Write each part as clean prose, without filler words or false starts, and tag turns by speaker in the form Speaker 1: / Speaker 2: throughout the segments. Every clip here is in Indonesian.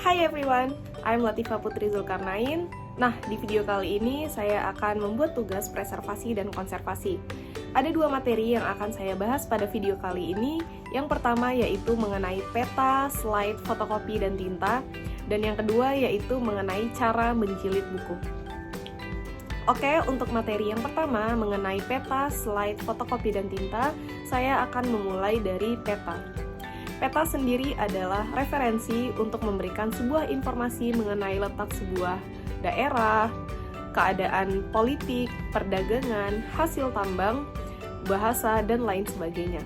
Speaker 1: Hi everyone, I'm Latifah Putri Zulkarnain. Nah, di video kali ini saya akan membuat tugas preservasi dan konservasi. Ada dua materi yang akan saya bahas pada video kali ini. Yang pertama yaitu mengenai peta, slide, fotokopi, dan tinta. Dan yang kedua yaitu mengenai cara menjilid buku. Oke, untuk materi yang pertama mengenai peta, slide, fotokopi, dan tinta, saya akan memulai dari peta. Peta sendiri adalah referensi untuk memberikan sebuah informasi mengenai letak sebuah daerah, keadaan politik, perdagangan, hasil tambang, bahasa, dan lain sebagainya.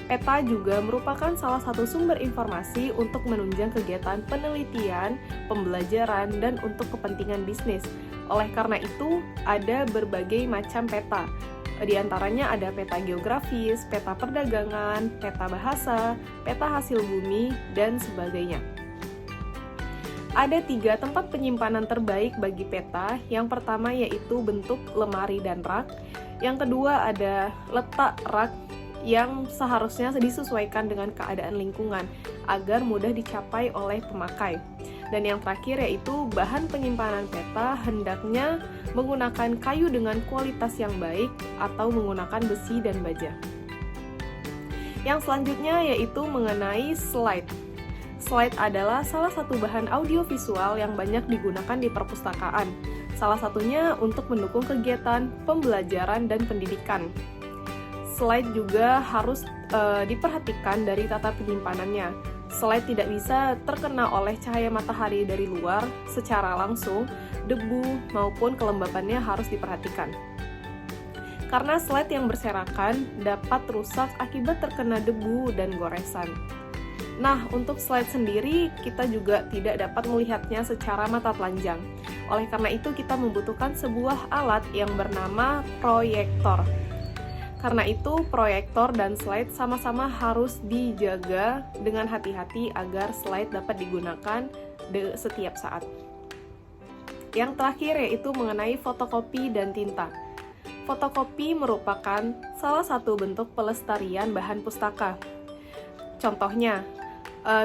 Speaker 1: Peta juga merupakan salah satu sumber informasi untuk menunjang kegiatan penelitian, pembelajaran, dan untuk kepentingan bisnis. Oleh karena itu, ada berbagai macam peta. Di antaranya ada peta geografis, peta perdagangan, peta bahasa, peta hasil bumi, dan sebagainya. Ada 3 tempat penyimpanan terbaik bagi peta. Yang pertama yaitu bentuk lemari dan rak. Yang kedua ada letak rak yang seharusnya disesuaikan dengan keadaan lingkungan agar mudah dicapai oleh pemakai. Dan yang terakhir yaitu bahan penyimpanan peta hendaknya menggunakan kayu dengan kualitas yang baik atau menggunakan besi dan baja. Yang selanjutnya yaitu mengenai slide. Slide adalah salah satu bahan audiovisual yang banyak digunakan di perpustakaan. Salah satunya untuk mendukung kegiatan pembelajaran dan pendidikan. Slide juga harus diperhatikan dari tata penyimpanannya. Slide tidak bisa terkena oleh cahaya matahari dari luar secara langsung, debu maupun kelembabannya harus diperhatikan. Karena slide yang berserakan dapat rusak akibat terkena debu dan goresan. Nah, untuk slide sendiri kita juga tidak dapat melihatnya secara mata telanjang. Oleh karena itu kita membutuhkan sebuah alat yang bernama proyektor. Karena itu, proyektor dan slide sama-sama harus dijaga dengan hati-hati agar slide dapat digunakan setiap saat. Yang terakhir yaitu mengenai fotokopi dan tinta. Fotokopi merupakan salah satu bentuk pelestarian bahan pustaka. Contohnya,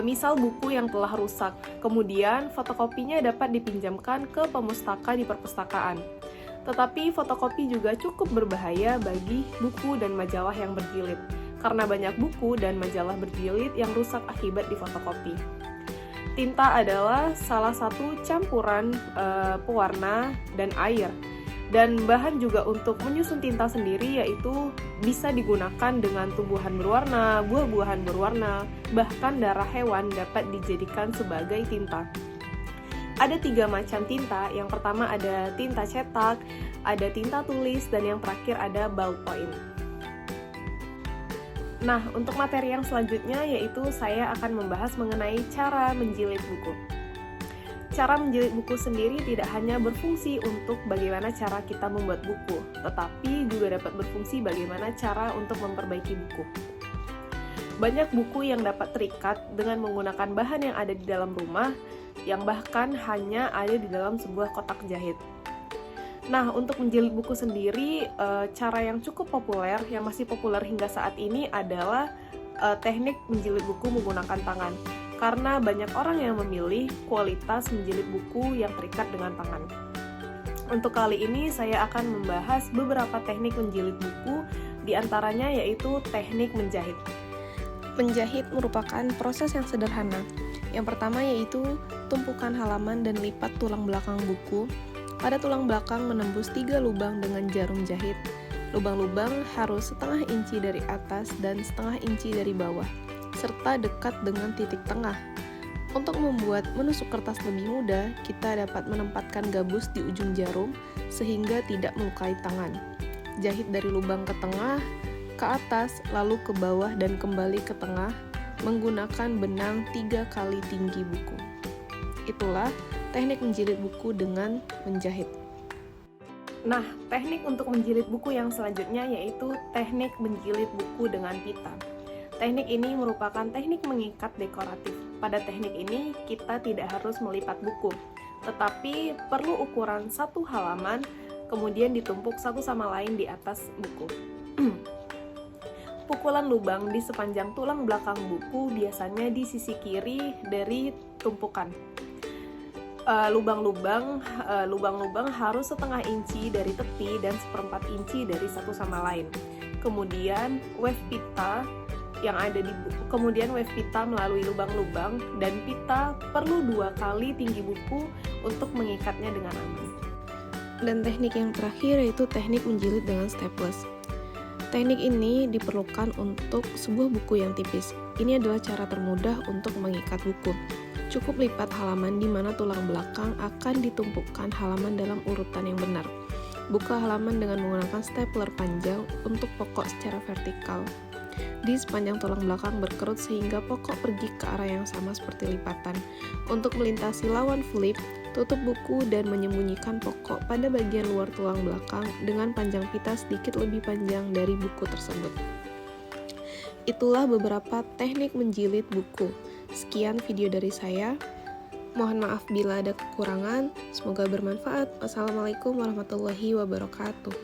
Speaker 1: misal buku yang telah rusak, kemudian fotokopinya dapat dipinjamkan ke pemustaka di perpustakaan. Tetapi fotokopi juga cukup berbahaya bagi buku dan majalah yang berjilid, karena banyak buku dan majalah berjilid yang rusak akibat difotokopi. Tinta adalah salah satu campuran pewarna dan air, dan bahan juga untuk menyusun tinta sendiri yaitu bisa digunakan dengan tumbuhan berwarna, buah-buahan berwarna, bahkan darah hewan dapat dijadikan sebagai tinta. Ada 3 macam tinta. Yang pertama ada tinta cetak, ada tinta tulis, dan yang terakhir ada ballpoint. Nah, untuk materi yang selanjutnya yaitu saya akan membahas mengenai cara menjilid buku. Cara menjilid buku sendiri tidak hanya berfungsi untuk bagaimana cara kita membuat buku, tetapi juga dapat berfungsi bagaimana cara untuk memperbaiki buku. Banyak buku yang dapat terikat dengan menggunakan bahan yang ada di dalam rumah, yang bahkan hanya ada di dalam sebuah kotak jahit. Nah, untuk menjilid buku sendiri, cara yang cukup populer, yang masih populer hingga saat ini adalah teknik menjilid buku menggunakan tangan. Karena banyak orang yang memilih kualitas menjilid buku yang terikat dengan tangan. Untuk kali ini, saya akan membahas beberapa teknik menjilid buku, di antaranya yaitu teknik menjahit. Menjahit merupakan proses yang sederhana. Yang pertama yaitu tumpukan halaman dan lipat tulang belakang buku. Pada tulang belakang menembus 3 lubang dengan jarum jahit. Lubang-lubang harus setengah inci dari atas dan setengah inci dari bawah, serta dekat dengan titik tengah. Untuk membuat menusuk kertas lebih mudah, kita dapat menempatkan gabus di ujung jarum sehingga tidak melukai tangan. Jahit dari lubang ke tengah, ke atas, lalu ke bawah dan kembali ke tengah menggunakan benang 3 kali tinggi buku. Itulah teknik menjilid buku dengan menjahit. Nah, teknik untuk menjilid buku yang selanjutnya yaitu teknik menjilid buku dengan pita. Teknik ini merupakan teknik mengikat dekoratif. Pada teknik ini, kita tidak harus melipat buku, tetapi perlu ukuran 1 halaman, kemudian ditumpuk satu sama lain di atas buku. pukulan lubang di sepanjang tulang belakang buku biasanya di sisi kiri dari tumpukan. Lubang-lubang harus setengah inci dari tepi dan 1/4 inci dari satu sama lain. Kemudian wave pita melalui lubang-lubang, dan pita perlu 2 kali tinggi buku untuk mengikatnya dengan aman. Dan teknik yang terakhir yaitu teknik menjilid dengan staples. Teknik ini diperlukan untuk sebuah buku yang tipis. Ini adalah cara termudah untuk mengikat buku. Cukup lipat halaman di mana tulang belakang akan ditumpukkan halaman dalam urutan yang benar. Buka halaman dengan menggunakan stapler panjang untuk pokok secara vertikal di sepanjang tulang belakang berkerut sehingga pokok pergi ke arah yang sama seperti lipatan. Untuk melintasi lawan flip, tutup buku dan menyembunyikan pokok pada bagian luar tulang belakang dengan panjang pita sedikit lebih panjang dari buku tersebut. Itulah beberapa teknik menjilid buku. Sekian video dari saya. Mohon maaf bila ada kekurangan. Semoga bermanfaat. Wassalamualaikum warahmatullahi wabarakatuh.